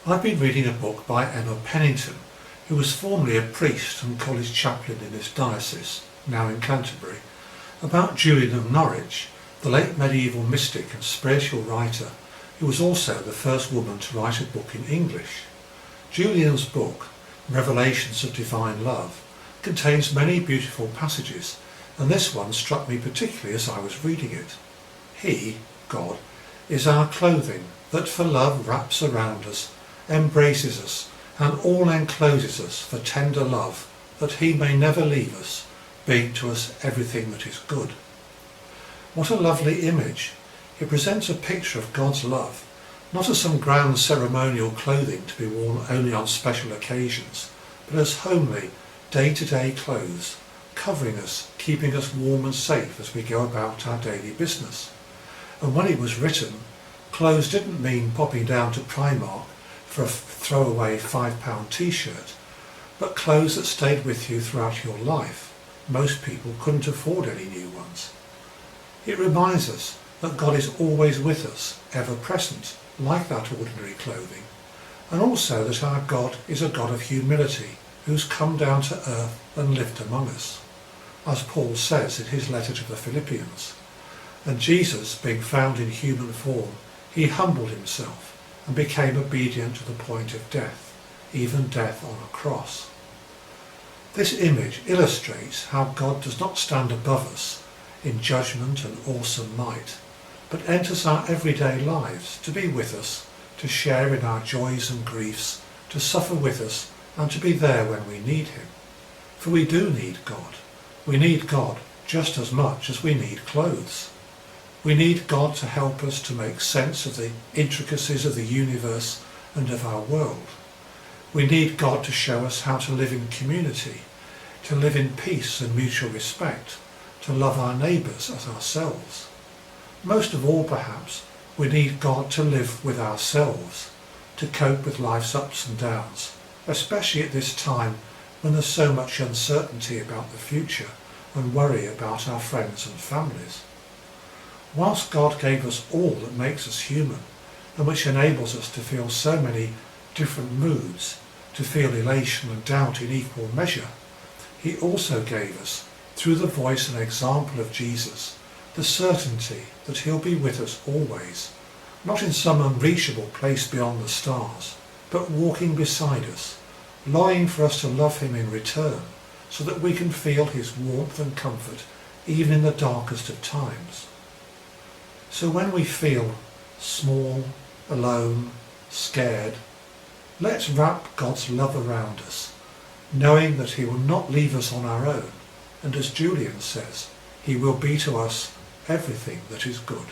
I've been reading a book by Emma Pennington, who was formerly a priest and college chaplain in this diocese, now in Canterbury, about Julian of Norwich, the late medieval mystic and spiritual writer who was also the first woman to write a book in English. Julian's book, Revelations of Divine Love, contains many beautiful passages, and this one struck me particularly as I was reading it. He, God, is our clothing that for love wraps around us, embraces us, and all encloses us for tender love, that he may never leave us, being to us everything that is good. What a lovely image! It presents a picture of God's love, not as some grand ceremonial clothing to be worn only on special occasions, but as homely, day-to-day clothes, covering us, keeping us warm and safe as we go about our daily business. And when it was written, clothes didn't mean popping down to Primark for a throwaway £5 t-shirt, but clothes that stayed with you throughout your life. Most people couldn't afford any new ones. It reminds us that God is always with us, ever present, like that ordinary clothing, and also that our God is a God of humility, who's come down to earth and lived among us, as Paul says in his letter to the Philippians. And Jesus, being found in human form, he humbled himself and became obedient to the point of death, even death on a cross. This image illustrates how God does not stand above us in judgment and awesome might, but enters our everyday lives to be with us, to share in our joys and griefs, to suffer with us, and to be there when we need him. For we do need God. We need God just as much as we need clothes. We need God to help us to make sense of the intricacies of the universe and of our world. We need God to show us how to live in community, to live in peace and mutual respect, to love our neighbours as ourselves. Most of all, perhaps, we need God to live with ourselves, to cope with life's ups and downs, especially at this time when there's so much uncertainty about the future and worry about our friends and families. Whilst God gave us all that makes us human, and which enables us to feel so many different moods, to feel elation and doubt in equal measure, he also gave us, through the voice and example of Jesus, the certainty that he'll be with us always, not in some unreachable place beyond the stars, but walking beside us, longing for us to love him in return, so that we can feel his warmth and comfort even in the darkest of times. So when we feel small, alone, scared, let's wrap God's love around us, knowing that he will not leave us on our own, and as Julian says, he will be to us everything that is good.